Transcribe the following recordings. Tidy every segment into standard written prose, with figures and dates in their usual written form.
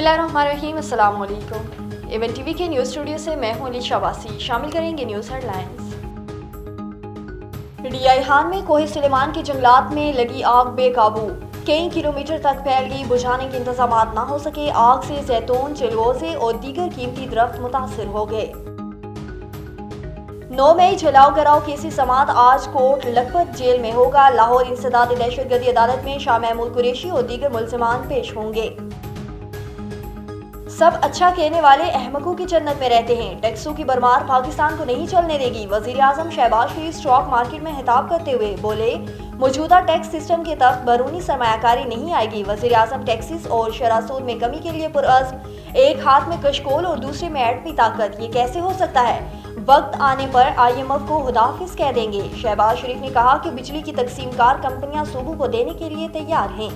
बिस्मिल्लाहिर्रहमानिर्रहीम, अस्सलाम वालेकुम। एवन टीवी के न्यूज़ स्टूडियो से मैं हूं अली शाबासी। शामिल करेंगे न्यूज़ हेडलाइंस। रियाहान में कोहे सुलेमान के जंगलात में लगी आग बेकाबू, कई किलोमीटर तक फैल गई। बुझाने के इंतजामात न हो सके। आग से जैतून, चिलगोजे और दीगर कीमती दरख्त मुतासिर हो गए। 9 मई जलाओ कराओ केसी समात आज कोर्ट लखपत जेल में होगा। लाहौर इंसदाद दहशतगर्दी अदालत में शाह महमूद कुरैशी और दीगर मुल्जिमान पेश होंगे। सब अच्छा कहने वाले अहमकों की जन्नत में रहते हैं। टैक्सों की भरमार पाकिस्तान को नहीं चलने देगी। वजीर आजम शहबाज शरीफ स्टॉक मार्केट में खिताब करते हुए बोले, मौजूदा टैक्स सिस्टम के तहत बैरूनी सरमायाकारी नहीं आएगी। वजीर आजम टैक्सेस और शरासूद में कमी के लिए पुरअज़्म। एक हाथ में कशकोल और दूसरे में एटमी ताकत, ये कैसे हो सकता है? वक्त आने पर IMF को खुदाफिज कह देंगे। शहबाज शरीफ ने कहा कि बिजली की तकसीमकार कंपनियां सूबों को देने के लिए तैयार हैं।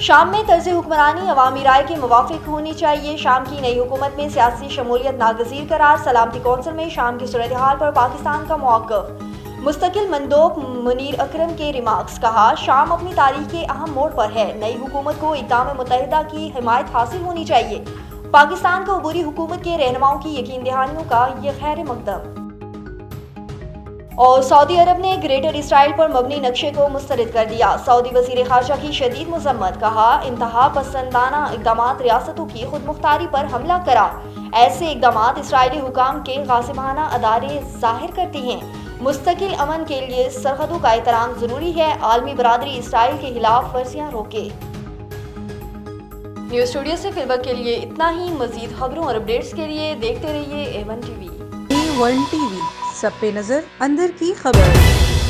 शाम में तर्ज हुक्मरानी अवामी राय के मुवाफिक होनी चाहिए। शाम की नई हुकूमत में सियासी शमूलियत नागजीर करार। सलामती कौंसिल में शाम की सूरत हाल पर पाकिस्तान का मौक़िफ़। मुस्तकिल मंदोब मुनीर अकरम के रिमार्क्स। कहा, शाम अपनी तारीख के अहम मोड़ पर है। नई हुकूमत को इक़दाम मुत्तहिदा की हिमायत हासिल होनी चाहिए। पाकिस्तान को अबूरी हुकूमत के रहनुमाओं की यकीन दहानियों का ये खैर मकदम। और सऊदी अरब ने ग्रेटर इसराइल पर मबनी नक्शे को मुस्तरद कर दिया। सऊदी वज़ीर ख़ारजा की शदीद मज़म्मत। कहा, इंतहा पसंदाना इक़दामात रियासतों की खुद मुख्तारी पर हमला करा। ऐसे इक़दामात इसराइली हुकाम के गासिबाना अदारे ज़ाहिर करती हैं। मुस्तकिल अमन के लिए सरहदों का एहतराम ज़रूरी है। आलमी बरादरी इसराइल के खिलाफ वर्जियाँ रोके। न्यूज़ स्टूडियो से फिलवक्त के लिए इतना ही। मज़ीद खबरों और अपडेट्स के लिए देखते रहिए A1 TV। A1 TV, सब पे नजर, अंदर की खबर।